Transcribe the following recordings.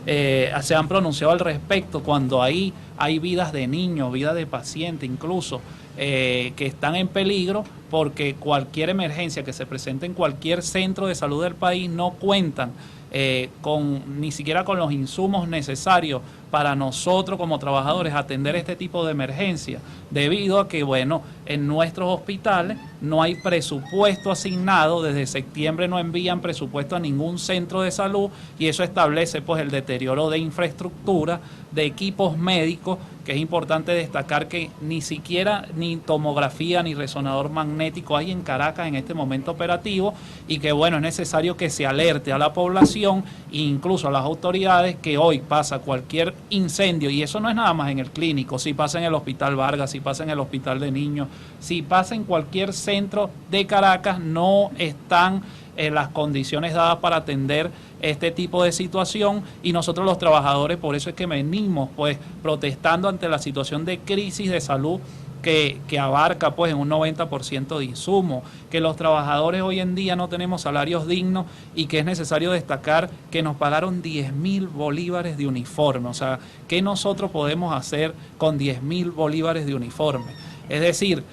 se han pronunciado al respecto cuando hay vidas de niños, vidas de pacientes incluso, que están en peligro porque cualquier emergencia que se presente en cualquier centro de salud del país no cuentan ni siquiera con los insumos necesarios para nosotros como trabajadores atender este tipo de emergencia, debido a que, bueno, en nuestros hospitales no hay presupuesto asignado. Desde septiembre no envían presupuesto a ningún centro de salud, y eso establece pues el deterioro de infraestructura, de equipos médicos, que es importante destacar que ni siquiera ni tomografía ni resonador magnético hay en Caracas en este momento operativo, y que, bueno, es necesario que se alerte a la población e incluso a las autoridades que hoy pasa cualquier incendio, y eso no es nada más en el clínico, si pasa en el Hospital Vargas, si pasa en el Hospital de Niños, si pasa en cualquier centro de Caracas, no están las condiciones dadas para atender este tipo de situación, y nosotros los trabajadores por eso es que venimos pues protestando ante la situación de crisis de salud que abarca pues en un 90% de insumos, que los trabajadores hoy en día no tenemos salarios dignos, y que es necesario destacar que nos pagaron 10.000 bolívares de uniforme. O sea, ¿qué nosotros podemos hacer con 10.000 bolívares de uniforme? Es decir,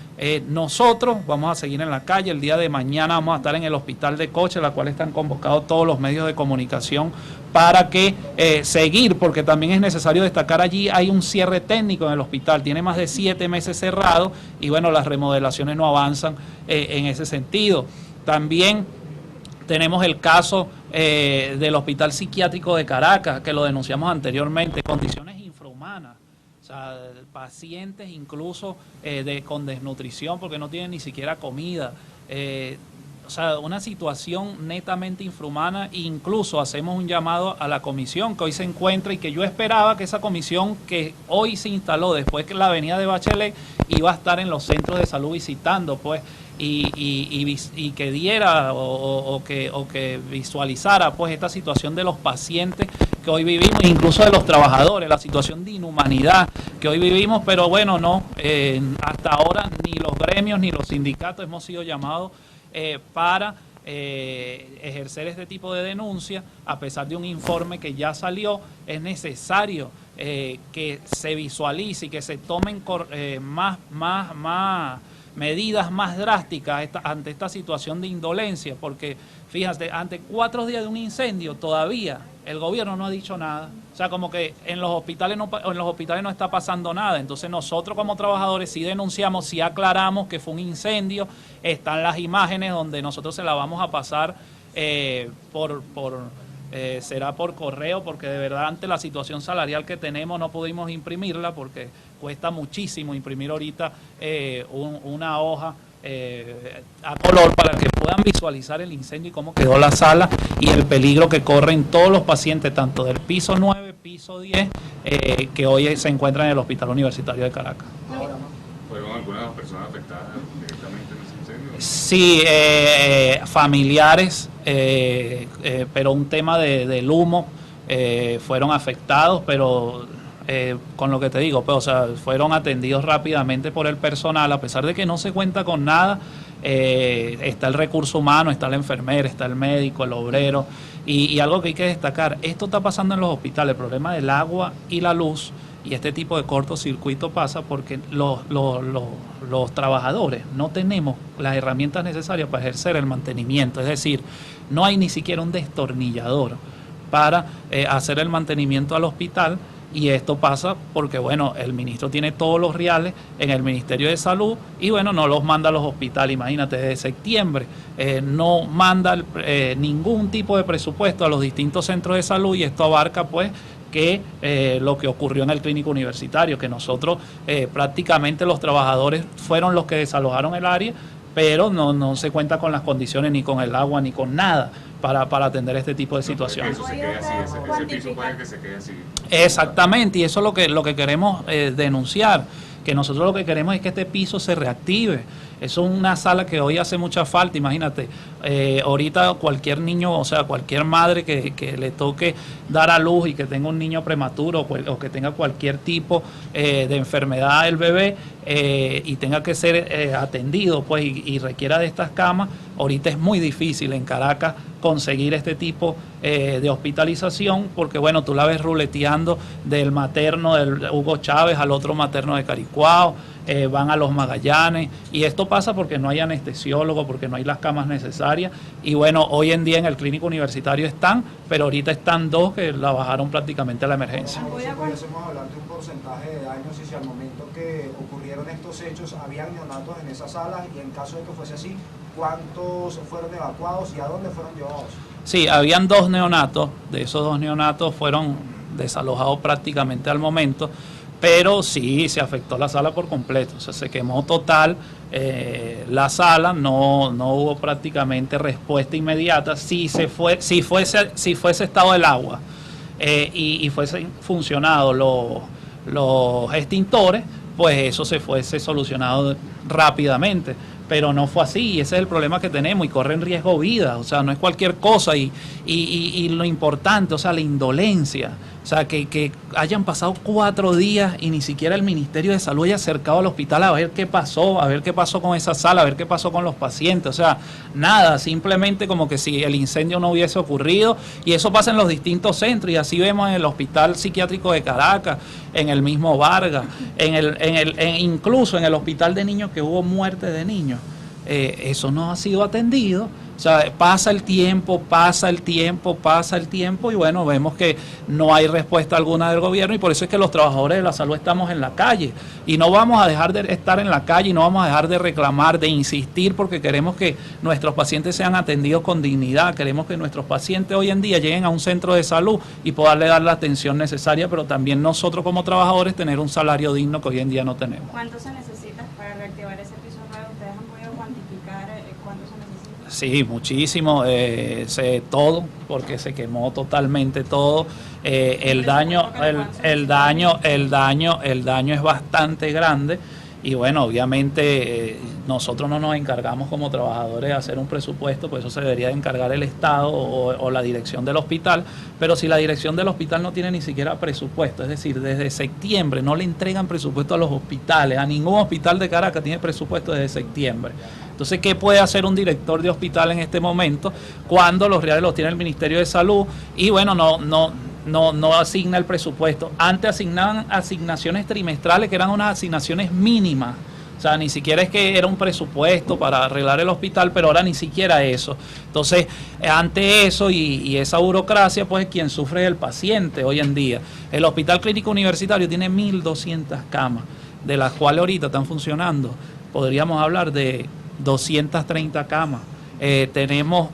nosotros vamos a seguir en la calle. El día de mañana vamos a estar en el hospital de Coche, la cual están convocados todos los medios de comunicación para que seguir, porque también es necesario destacar, allí hay un cierre técnico en el hospital, tiene más de 7 meses cerrado, y bueno, las remodelaciones no avanzan en ese sentido. También tenemos el caso del Hospital Psiquiátrico de Caracas, que lo denunciamos anteriormente, condiciones infrahumanas. O sea, pacientes incluso con desnutrición porque no tienen ni siquiera comida. O sea, una situación netamente infrahumana. Incluso hacemos un llamado a la comisión que hoy se encuentra, y que yo esperaba que esa comisión que hoy se instaló después que la avenida de Bachelet iba a estar en los centros de salud visitando, pues, y que diera o que visualizara pues esta situación de los pacientes que hoy vivimos, incluso de los trabajadores, la situación de inhumanidad que hoy vivimos. Pero bueno, no, hasta ahora ni los gremios ni los sindicatos hemos sido llamados para ejercer este tipo de denuncia, a pesar de un informe que ya salió. Es necesario que se visualice y que se tomen más medidas más drásticas ante esta situación de indolencia, porque fíjate, ante 4 días de un incendio todavía el gobierno no ha dicho nada. O sea, como que en los hospitales no está pasando nada. Entonces nosotros como trabajadores sí denunciamos, sí aclaramos que fue un incendio. Están las imágenes donde nosotros se las vamos a pasar será por correo, porque de verdad ante la situación salarial que tenemos no pudimos imprimirla, porque cuesta muchísimo imprimir ahorita una hoja a color para que puedan visualizar el incendio y cómo quedó la sala y el peligro que corren todos los pacientes, tanto del piso 9, piso 10, que hoy se encuentran en el Hospital Universitario de Caracas. ¿Fueron algunas personas afectadas directamente en ese incendio? Sí, familiares, pero un tema del humo, fueron afectados, pero con lo que te digo, pues, o sea, fueron atendidos rápidamente por el personal, a pesar de que no se cuenta con nada. Está el recurso humano, está la enfermera, está el médico, el obrero, y algo que hay que destacar: esto está pasando en los hospitales, el problema del agua y la luz, y este tipo de cortocircuito pasa porque los trabajadores no tenemos las herramientas necesarias para ejercer el mantenimiento. Es decir, no hay ni siquiera un destornillador para hacer el mantenimiento al hospital. Y esto pasa porque, bueno, el ministro tiene todos los reales en el Ministerio de Salud y, bueno, no los manda a los hospitales. Imagínate, desde septiembre no manda ningún tipo de presupuesto a los distintos centros de salud, y esto abarca, pues, que lo que ocurrió en el Clínico Universitario, que nosotros prácticamente los trabajadores fueron los que desalojaron el área, pero no se cuenta con las condiciones, ni con el agua, ni con nada para atender este tipo de situaciones. Eso se quede así, ese piso puede que se quede así. Exactamente, y eso es lo que queremos denunciar, que nosotros lo que queremos es que este piso se reactive. Eso es una sala que hoy hace mucha falta. Imagínate, Ahorita cualquier niño, o sea, cualquier madre que le toque dar a luz y que tenga un niño prematuro o que tenga cualquier tipo de enfermedad el bebé y tenga que ser atendido pues y requiera de estas camas, ahorita es muy difícil en Caracas conseguir este tipo de hospitalización, porque bueno, tú la ves ruleteando del materno del Hugo Chávez al otro materno de Caricuao, van a los Magallanes, y esto pasa porque no hay anestesiólogo, porque no hay las camas necesarias, y bueno, hoy en día en el clínico universitario están, pero ahorita están dos que la bajaron prácticamente a la emergencia. ¿Pudiésemos hablar de un porcentaje de daños y si al momento que ocurrieron estos hechos habían neonatos en esas salas, y en caso de que fuese así, cuántos fueron evacuados y a dónde fueron llevados? Sí, habían 2 neonatos, de esos 2 neonatos fueron desalojados prácticamente al momento, pero sí se afectó la sala por completo, o sea, se quemó total la sala, no hubo prácticamente respuesta inmediata. Si fuese estado el agua y fuesen funcionado los extintores, pues eso se fuese solucionado rápidamente, pero no fue así, y ese es el problema que tenemos, y corre en riesgo vida, o sea, no es cualquier cosa, y lo importante, o sea, la indolencia, o sea, que hayan pasado 4 días y ni siquiera el Ministerio de Salud haya acercado al hospital a ver qué pasó con esa sala, a ver qué pasó con los pacientes, o sea, nada, simplemente como que si el incendio no hubiese ocurrido, y eso pasa en los distintos centros, y así vemos en el Hospital Psiquiátrico de Caracas, en el mismo Vargas, incluso en el Hospital de Niños que hubo muerte de niños. Eso no ha sido atendido, o sea, pasa el tiempo y bueno, vemos que no hay respuesta alguna del gobierno, y por eso es que los trabajadores de la salud estamos en la calle, y no vamos a dejar de estar en la calle, y no vamos a dejar de reclamar, de insistir, porque queremos que nuestros pacientes sean atendidos con dignidad, queremos que nuestros pacientes hoy en día lleguen a un centro de salud y poderle dar la atención necesaria, pero también nosotros como trabajadores tener un salario digno que hoy en día no tenemos. ¿Cuánto se necesita para reactivar ese piso nuevo? ¿Ustedes han podido cuantificar cuánto se necesita? Sí, muchísimo, todo, porque se quemó totalmente todo. El daño es bastante grande, y bueno, obviamente nosotros no nos encargamos como trabajadores de hacer un presupuesto, pues eso se debería de encargar el Estado o la dirección del hospital, pero si la dirección del hospital no tiene ni siquiera presupuesto, es decir, desde septiembre no le entregan presupuesto a los hospitales, a ningún hospital de Caracas tiene presupuesto desde septiembre. Entonces, ¿qué puede hacer un director de hospital en este momento cuando los reales los tiene el Ministerio de Salud? Y bueno, no asigna el presupuesto. Antes asignaban asignaciones trimestrales que eran unas asignaciones mínimas. O sea, ni siquiera es que era un presupuesto para arreglar el hospital, pero ahora ni siquiera eso. Entonces, ante eso y esa burocracia, pues quien sufre es el paciente hoy en día. El Hospital Clínico Universitario tiene 1.200 camas, de las cuales ahorita están funcionando, podríamos hablar de 230 camas. Tenemos,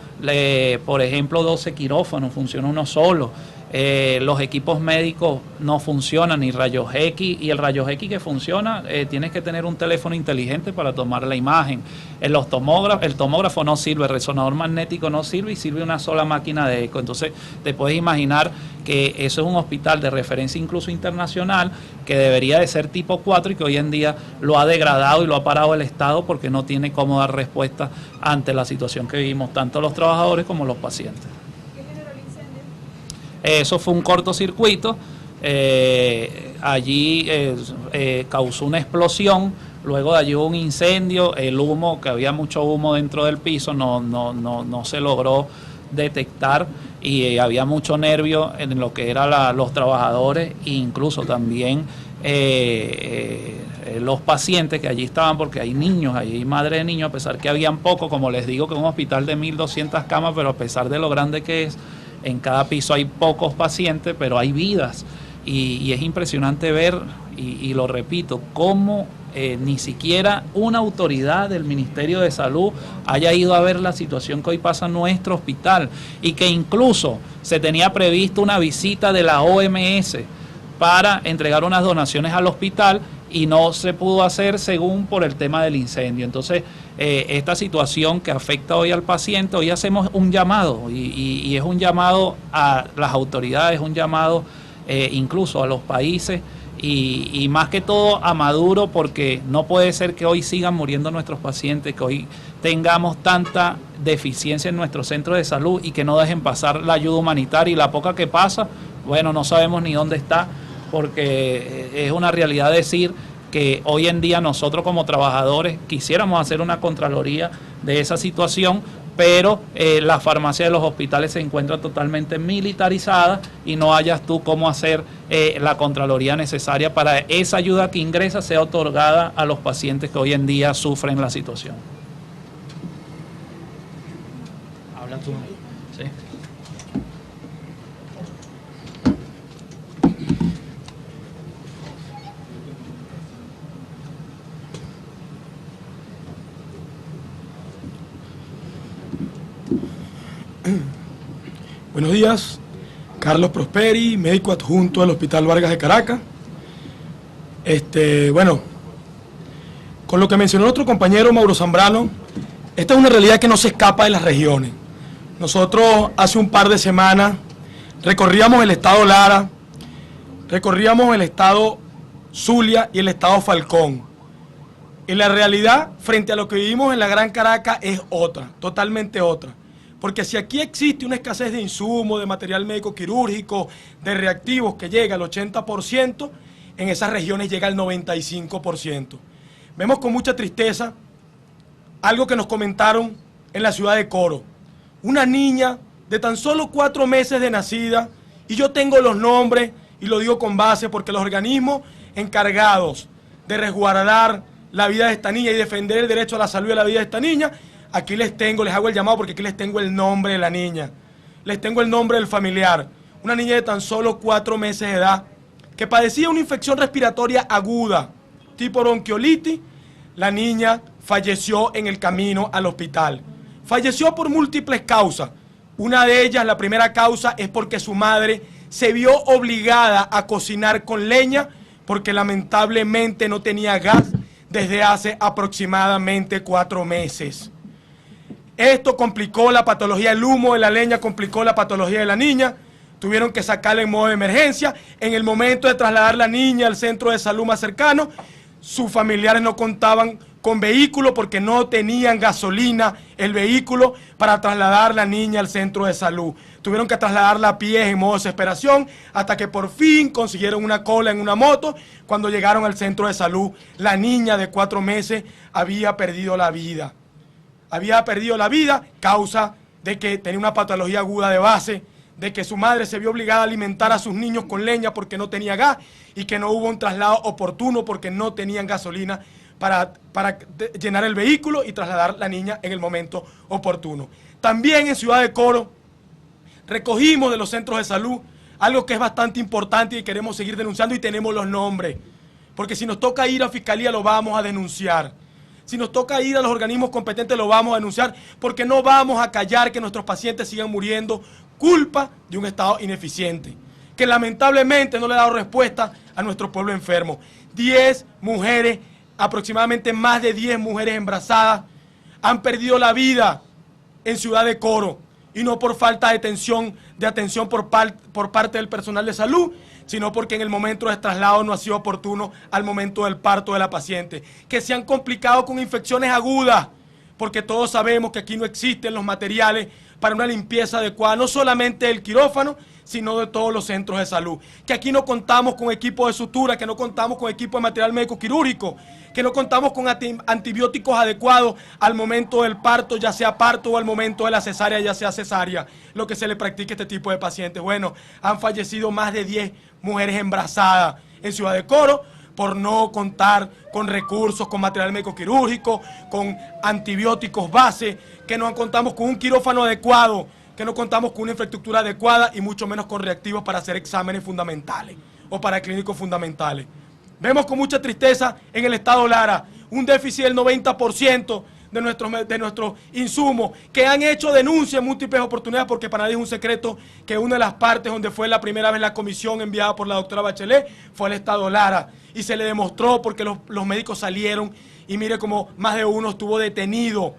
por ejemplo, 12 quirófanos, funciona uno solo. Los equipos médicos no funcionan, ni rayos X, y el rayos X que funciona, tienes que tener un teléfono inteligente para tomar la imagen. El tomógrafo no sirve, el resonador magnético no sirve, y sirve una sola máquina de eco. Entonces te puedes imaginar que eso es un hospital de referencia incluso internacional, que debería de ser tipo 4 y que hoy en día lo ha degradado y lo ha parado el Estado porque no tiene cómo dar respuesta ante la situación que vivimos tanto los trabajadores como los pacientes. Eso fue un cortocircuito, allí causó una explosión, luego de allí hubo un incendio, el humo, que había mucho humo dentro del piso, no se logró detectar, y había mucho nervio en lo que eran los trabajadores e incluso también los pacientes que allí estaban, porque hay niños, hay madres de niños, a pesar que habían poco, como les digo, que es un hospital de 1.200 camas, pero a pesar de lo grande que es, en cada piso hay pocos pacientes, pero hay vidas, y es impresionante ver, y lo repito, cómo ni siquiera una autoridad del Ministerio de Salud haya ido a ver la situación que hoy pasa en nuestro hospital, y que incluso se tenía previsto una visita de la OMS para entregar unas donaciones al hospital, y no se pudo hacer según por el tema del incendio. Entonces, esta situación que afecta hoy al paciente, hoy hacemos un llamado, y es un llamado a las autoridades, un llamado incluso a los países y más que todo a Maduro, porque no puede ser que hoy sigan muriendo nuestros pacientes, que hoy tengamos tanta deficiencia en nuestros centros de salud y que no dejen pasar la ayuda humanitaria, y la poca que pasa, bueno, no sabemos ni dónde está, porque es una realidad decir que hoy en día nosotros como trabajadores quisiéramos hacer una contraloría de esa situación, pero la farmacia de los hospitales se encuentra totalmente militarizada y no hayas tú cómo hacer la contraloría necesaria para esa ayuda que ingresa sea otorgada a los pacientes que hoy en día sufren la situación. Habla tú. Sí. Buenos días, Carlos Prosperi, médico adjunto del Hospital Vargas de Caracas. Bueno, con lo que mencionó nuestro compañero Mauro Zambrano, esta es una realidad que no se escapa de las regiones. Nosotros hace un par de semanas recorríamos el estado Lara, recorríamos el estado Zulia y el estado Falcón. Y la realidad frente a lo que vivimos en la Gran Caracas es otra, totalmente otra. Porque si aquí existe una escasez de insumos, de material médico quirúrgico, de reactivos que llega al 80%, en esas regiones llega al 95%. Vemos con mucha tristeza algo que nos comentaron en la ciudad de Coro. Una niña de tan solo 4 meses de nacida, y yo tengo los nombres, y lo digo con base porque los organismos encargados de resguardar la vida de esta niña y defender el derecho a la salud y a la vida de esta niña, aquí les hago el llamado porque aquí les tengo el nombre de la niña, les tengo el nombre del familiar. Una niña de tan solo 4 meses de edad que padecía una infección respiratoria aguda, tipo bronquiolitis. La niña falleció en el camino al hospital. Falleció por múltiples causas. Una de ellas, la primera causa, es porque su madre se vio obligada a cocinar con leña porque lamentablemente no tenía gas desde hace aproximadamente 4 meses. Esto complicó la patología, el humo de la leña complicó la patología de la niña. Tuvieron que sacarla en modo de emergencia. En el momento de trasladar a la niña al centro de salud más cercano, sus familiares no contaban con vehículo porque no tenían gasolina el vehículo para trasladar a la niña al centro de salud. Tuvieron que trasladarla a pie en modo de desesperación hasta que por fin consiguieron una cola en una moto. Cuando llegaron al centro de salud, la niña de 4 meses había perdido la vida. Había perdido la vida causa de que tenía una patología aguda de base, de que su madre se vio obligada a alimentar a sus niños con leña porque no tenía gas y que no hubo un traslado oportuno porque no tenían gasolina para llenar el vehículo y trasladar a la niña en el momento oportuno. También en Ciudad de Coro recogimos de los centros de salud algo que es bastante importante y queremos seguir denunciando y tenemos los nombres, porque si nos toca ir a Fiscalía lo vamos a denunciar. Si nos toca ir a los organismos competentes lo vamos a denunciar, porque no vamos a callar que nuestros pacientes sigan muriendo culpa de un Estado ineficiente, que lamentablemente no le ha dado respuesta a nuestro pueblo enfermo. 10 mujeres, aproximadamente más de 10 mujeres embarazadas han perdido la vida en Ciudad de Coro, y no por falta de atención por parte del personal de salud, sino porque en el momento de traslado no ha sido oportuno al momento del parto de la paciente, que se han complicado con infecciones agudas, porque todos sabemos que aquí no existen los materiales para una limpieza adecuada, no solamente del quirófano, sino de todos los centros de salud, que aquí no contamos con equipo de sutura, que no contamos con equipo de material médico quirúrgico, que no contamos con antibióticos adecuados al momento del parto, ya sea parto o al momento de la cesárea, ya sea cesárea, lo que se le practique a este tipo de pacientes. Bueno, han fallecido más de 10 mujeres embarazadas en Ciudad de Coro por no contar con recursos, con material médico quirúrgico, con antibióticos base, que no contamos con un quirófano adecuado, que no contamos con una infraestructura adecuada y mucho menos con reactivos para hacer exámenes fundamentales o para clínicos fundamentales. Vemos con mucha tristeza en el estado Lara un déficit del 90% de nuestros insumos, que han hecho denuncias en múltiples oportunidades, porque para nadie es un secreto que una de las partes donde fue la primera vez la comisión enviada por la doctora Bachelet fue el estado Lara, y se le demostró porque los médicos salieron y mire como más de uno estuvo detenido.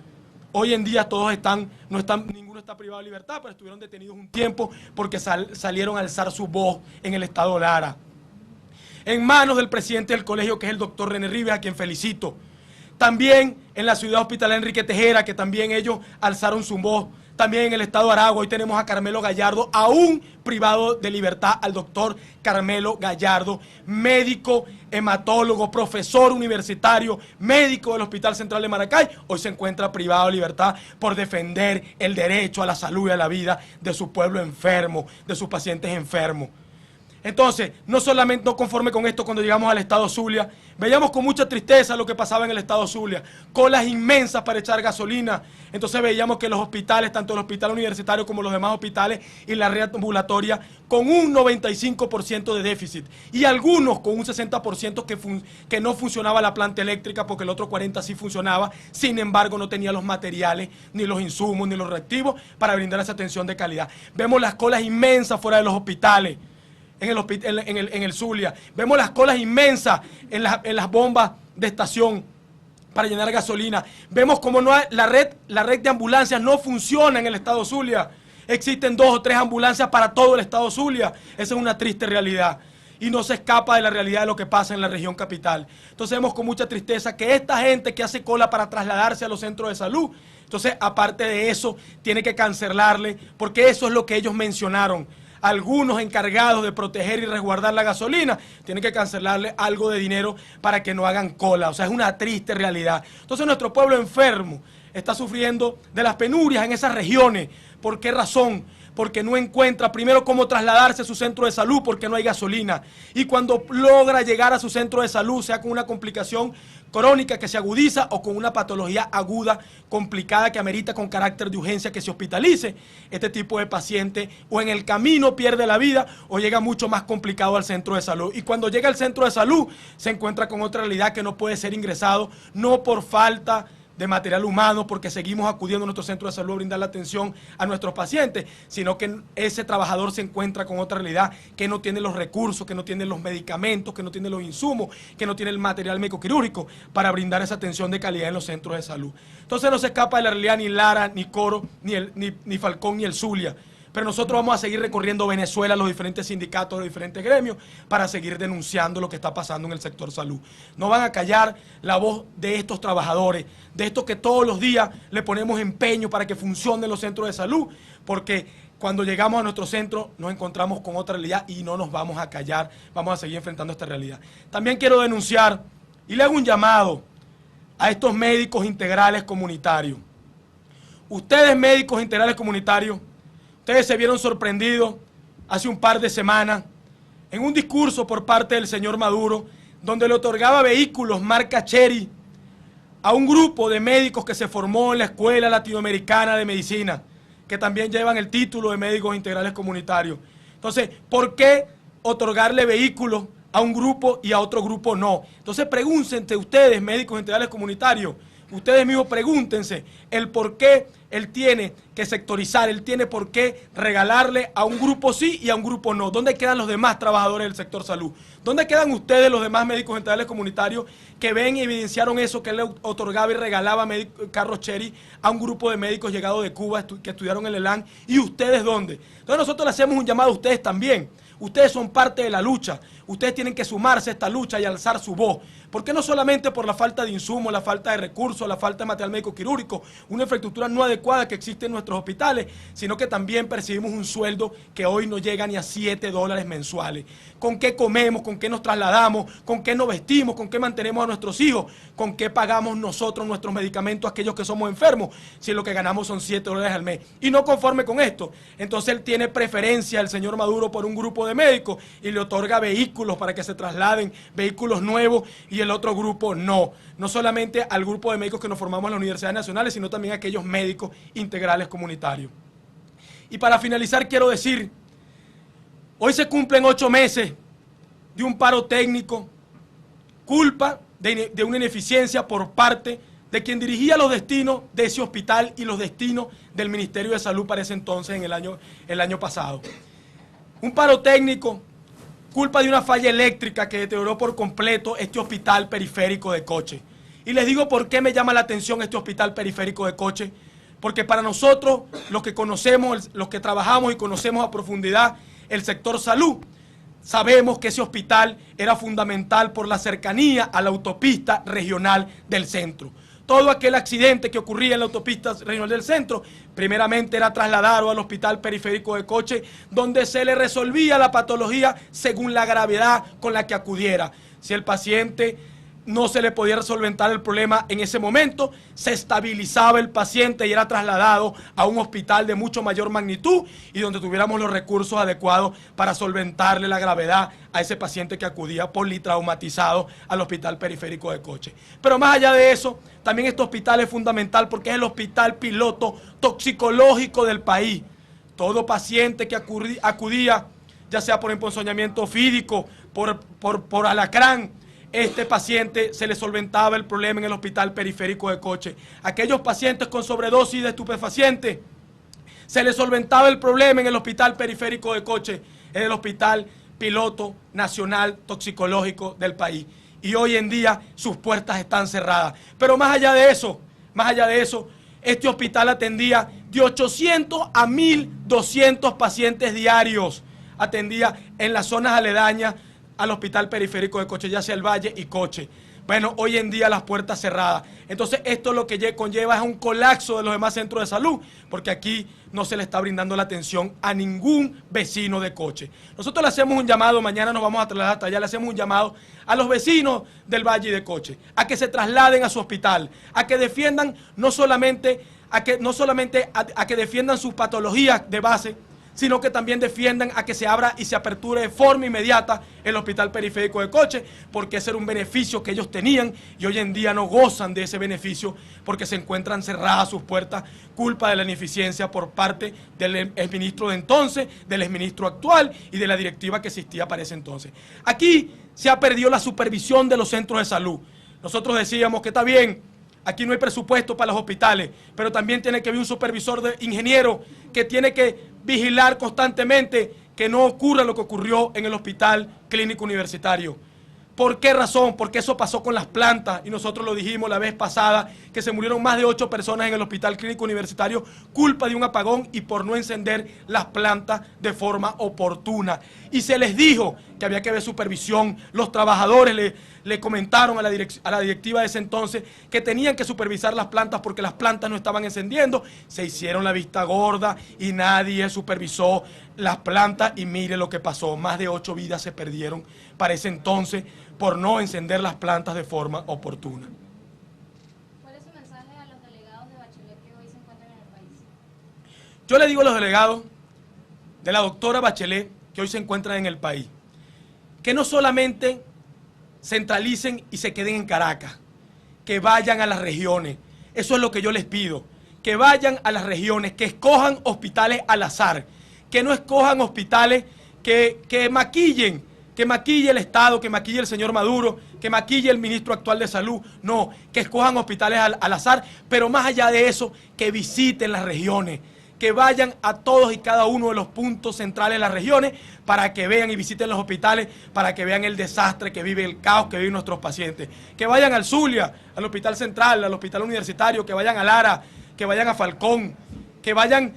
Hoy en día todos ninguno está privado de libertad, pero estuvieron detenidos un tiempo porque salieron a alzar su voz en el estado Lara. en manos del presidente del colegio, que es el doctor René Rivas, a quien felicito. También en la ciudad hospitalaria Enrique Tejera, que también ellos alzaron su voz. También en el estado de Aragua, hoy tenemos a Carmelo Gallardo, aún privado de libertad, al doctor Carmelo Gallardo, médico, hematólogo, profesor universitario, médico del Hospital Central de Maracay, hoy se encuentra privado de libertad por defender el derecho a la salud y a la vida de su pueblo enfermo, de sus pacientes enfermos. Entonces, no solamente no conforme con esto, cuando llegamos al estado Zulia, veíamos con mucha tristeza lo que pasaba en el estado Zulia, colas inmensas para echar gasolina. Entonces veíamos que los hospitales, tanto el hospital universitario como los demás hospitales y la red ambulatoria, con un 95% de déficit, y algunos con un 60% que no funcionaba la planta eléctrica, porque el otro 40% sí funcionaba, sin embargo no tenía los materiales, ni los insumos, ni los reactivos para brindar esa atención de calidad. Vemos las colas inmensas fuera de los hospitales, en el Zulia. Vemos las colas inmensas en las bombas de estación para llenar gasolina. Vemos como la red de ambulancias no funciona en el estado Zulia. Existen 2 o 3 ambulancias para todo el estado Zulia. Esa es una triste realidad. Y no se escapa de la realidad de lo que pasa en la región capital. Entonces vemos con mucha tristeza que esta gente que hace cola para trasladarse a los centros de salud, entonces aparte de eso, tiene que cancelarle, porque eso es lo que ellos mencionaron. Algunos encargados de proteger y resguardar la gasolina tienen que cancelarle algo de dinero para que no hagan cola. O sea, es una triste realidad. Entonces nuestro pueblo enfermo está sufriendo de las penurias en esas regiones. ¿Por qué razón? Porque no encuentra primero cómo trasladarse a su centro de salud, porque no hay gasolina. Y cuando logra llegar a su centro de salud, sea con una complicación crónica que se agudiza o con una patología aguda, complicada, que amerita con carácter de urgencia que se hospitalice, este tipo de paciente o en el camino pierde la vida o llega mucho más complicado al centro de salud. Y cuando llega al centro de salud, se encuentra con otra realidad, que no puede ser ingresado, no por falta de material humano, porque seguimos acudiendo a nuestro centro de salud a brindar la atención a nuestros pacientes, sino que ese trabajador se encuentra con otra realidad, que no tiene los recursos, que no tiene los medicamentos, que no tiene los insumos, que no tiene el material médico quirúrgico para brindar esa atención de calidad en los centros de salud. Entonces no se escapa de la realidad ni Lara, ni Coro, ni Falcón, ni el Zulia. Pero nosotros vamos a seguir recorriendo Venezuela, los diferentes sindicatos, los diferentes gremios, para seguir denunciando lo que está pasando en el sector salud. No van a callar la voz de estos trabajadores, de estos que todos los días le ponemos empeño para que funcionen los centros de salud, porque cuando llegamos a nuestro centro nos encontramos con otra realidad y no nos vamos a callar, vamos a seguir enfrentando esta realidad. También quiero denunciar y le hago un llamado a estos médicos integrales comunitarios. Ustedes, médicos integrales comunitarios, ustedes se vieron sorprendidos hace un par de semanas en un discurso por parte del señor Maduro, donde le otorgaba vehículos marca Chery a un grupo de médicos que se formó en la Escuela Latinoamericana de Medicina, que también llevan el título de médicos integrales comunitarios. Entonces, ¿por qué otorgarle vehículos a un grupo y a otro grupo no? Entonces, pregúntense ustedes, médicos integrales comunitarios, ustedes mismos pregúntense el por qué él tiene que sectorizar, él tiene por qué regalarle a un grupo sí y a un grupo no. ¿Dónde quedan los demás trabajadores del sector salud? ¿Dónde quedan ustedes, los demás médicos integrales comunitarios, que ven y evidenciaron eso, que él le otorgaba y regalaba carros Chery a un grupo de médicos llegados de Cuba que estudiaron en el ELAN? ¿Y ustedes dónde? Entonces nosotros le hacemos un llamado a ustedes también. Ustedes son parte de la lucha, ustedes tienen que sumarse a esta lucha y alzar su voz, porque no solamente por la falta de insumos, la falta de recursos, la falta de material médico quirúrgico, una infraestructura no adecuada que existe en nuestros hospitales, sino que también percibimos un sueldo que hoy no llega ni a $7 mensuales. ¿Con qué comemos? ¿Con qué nos trasladamos? ¿Con qué nos vestimos? ¿Con qué mantenemos a nuestros hijos? ¿Con qué pagamos nosotros nuestros medicamentos a aquellos que somos enfermos? Si lo que ganamos son $7 al mes. Y no conforme con esto, entonces él tiene preferencia, el señor Maduro, por un grupo de médicos y le otorga vehículos para que se trasladen, vehículos nuevos, y el otro grupo no. No solamente al grupo de médicos que nos formamos en las universidades nacionales, sino también a aquellos médicos integrales comunitarios. Y para finalizar quiero decir, hoy se cumplen 8 meses de un paro técnico, culpa de una ineficiencia por parte de quien dirigía los destinos de ese hospital y los destinos del Ministerio de Salud para ese entonces, en el año pasado. Un paro técnico, culpa de una falla eléctrica que deterioró por completo este hospital periférico de Coche. Y les digo por qué me llama la atención este hospital periférico de Coche, porque para nosotros, los que conocemos, los que trabajamos y conocemos a profundidad el sector salud, sabemos que ese hospital era fundamental por la cercanía a la autopista regional del centro. Todo aquel accidente que ocurría en la autopista regional del centro, primeramente era trasladado al hospital periférico de Coche, donde se le resolvía la patología según la gravedad con la que acudiera. Si el paciente no se le podía solventar el problema en ese momento, se estabilizaba el paciente y era trasladado a un hospital de mucho mayor magnitud y donde tuviéramos los recursos adecuados para solventarle la gravedad a ese paciente que acudía politraumatizado al hospital periférico de Coche. Pero más allá de eso, también este hospital es fundamental porque es el hospital piloto toxicológico del país. Todo paciente que acudía, ya sea por emponzoñamiento fídico, por alacrán, este paciente se le solventaba el problema en el hospital periférico de Coche. Aquellos pacientes con sobredosis de estupefacientes, se le solventaba el problema en el hospital periférico de Coche, en el hospital piloto nacional toxicológico del país. Y hoy en día sus puertas están cerradas. Pero más allá de eso, este hospital atendía de 800 a 1.200 pacientes diarios. Atendía en las zonas aledañas al hospital periférico de Coche, ya sea el Valle y Coche. Bueno, hoy en día las puertas cerradas. Entonces esto lo que conlleva es un colapso de los demás centros de salud, porque aquí no se le está brindando la atención a ningún vecino de Coche. Nosotros le hacemos un llamado, mañana nos vamos a trasladar hasta allá, le hacemos un llamado a los vecinos del Valle y de Coche, a que se trasladen a su hospital, a que defiendan no solamente a que defiendan sus patologías de base, sino que también defiendan a que se abra y se aperture de forma inmediata el hospital periférico de Coche, porque ese era un beneficio que ellos tenían y hoy en día no gozan de ese beneficio porque se encuentran cerradas sus puertas, culpa de la ineficiencia por parte del exministro de entonces, del exministro actual y de la directiva que existía para ese entonces. Aquí se ha perdido la supervisión de los centros de salud. Nosotros decíamos que está bien, aquí no hay presupuesto para los hospitales, pero también tiene que haber un supervisor de ingeniero que tiene que vigilar constantemente que no ocurra lo que ocurrió en el Hospital Clínico Universitario. ¿Por qué razón? Porque eso pasó con las plantas y nosotros lo dijimos la vez pasada, que se murieron más de 8 personas en el Hospital Clínico Universitario culpa de un apagón y por no encender las plantas de forma oportuna. Y se les dijo que había que haber supervisión. Los trabajadores le comentaron a la directiva de ese entonces que tenían que supervisar las plantas porque las plantas no estaban encendiendo. Se hicieron la vista gorda y nadie supervisó las plantas y mire lo que pasó. Más de 8 vidas se perdieron para ese entonces por no encender las plantas de forma oportuna. ¿Cuál es su mensaje a los delegados de Bachelet que hoy se encuentran en el país? Yo le digo a los delegados de la doctora Bachelet que hoy se encuentran en el país, que no solamente centralicen y se queden en Caracas, que vayan a las regiones. Eso es lo que yo les pido, que vayan a las regiones, que escojan hospitales al azar, que no escojan hospitales que maquille el Estado, que maquille el señor Maduro, que maquille el ministro actual de Salud. No, que escojan hospitales al azar, pero más allá de eso, que visiten las regiones, que vayan a todos y cada uno de los puntos centrales de las regiones para que vean y visiten los hospitales, para que vean el desastre que vive, el caos que viven nuestros pacientes. Que vayan al Zulia, al Hospital Central, al Hospital Universitario, que vayan a Lara, que vayan a Falcón, que vayan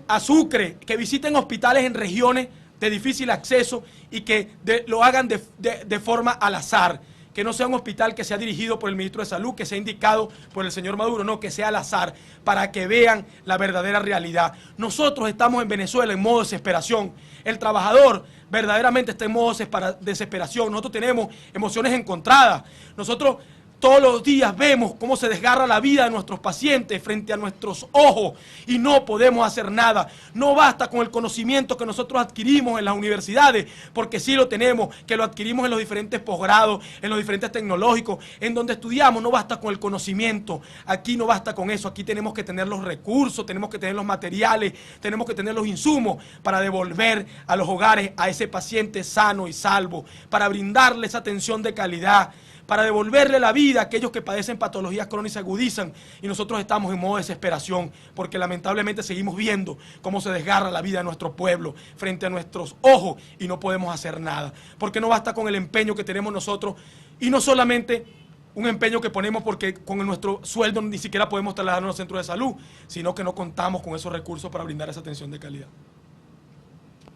a Sucre, que visiten hospitales en regiones de difícil acceso y que lo hagan de forma al azar. Que no sea un hospital que sea dirigido por el ministro de Salud, que sea indicado por el señor Maduro, no, que sea al azar, para que vean la verdadera realidad. Nosotros estamos en Venezuela en modo desesperación. El trabajador verdaderamente está en modo desesperación. Nosotros tenemos emociones encontradas. Nosotros todos los días vemos cómo se desgarra la vida de nuestros pacientes frente a nuestros ojos y no podemos hacer nada. No basta con el conocimiento que nosotros adquirimos en las universidades, porque sí lo tenemos, que lo adquirimos en los diferentes posgrados, en los diferentes tecnológicos, en donde estudiamos. No basta con el conocimiento, aquí no basta con eso, aquí tenemos que tener los recursos, tenemos que tener los materiales, tenemos que tener los insumos para devolver a los hogares a ese paciente sano y salvo, para brindarle esa atención de calidad, para devolverle la vida a aquellos que padecen patologías crónicas se agudizan, y nosotros estamos en modo de desesperación porque lamentablemente seguimos viendo cómo se desgarra la vida de nuestro pueblo frente a nuestros ojos y no podemos hacer nada, porque no basta con el empeño que tenemos nosotros, y no solamente un empeño que ponemos porque con nuestro sueldo ni siquiera podemos trasladarnos a los centros de salud, sino que no contamos con esos recursos para brindar esa atención de calidad.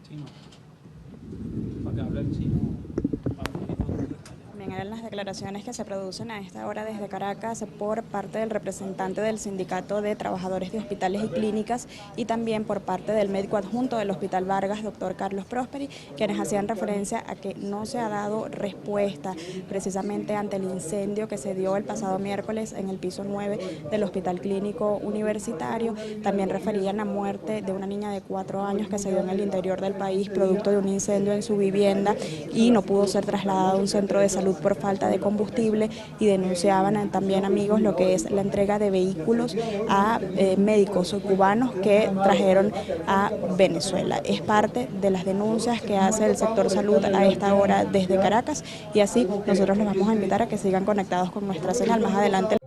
Sí, no. Para que hable eran las declaraciones que se producen a esta hora desde Caracas por parte del representante del Sindicato de Trabajadores de Hospitales y Clínicas y también por parte del médico adjunto del Hospital Vargas, doctor Carlos Prosperi, quienes hacían referencia a que no se ha dado respuesta precisamente ante el incendio que se dio el pasado miércoles en el piso 9 del Hospital Clínico Universitario. También referían la muerte de una niña de 4 años que se dio en el interior del país producto de un incendio en su vivienda y no pudo ser trasladada a un centro de salud por falta de combustible, y denunciaban también, amigos, lo que es la entrega de vehículos a médicos cubanos que trajeron a Venezuela. Es parte de las denuncias que hace el sector salud a esta hora desde Caracas, y así nosotros los vamos a invitar a que sigan conectados con nuestra señal. Más adelante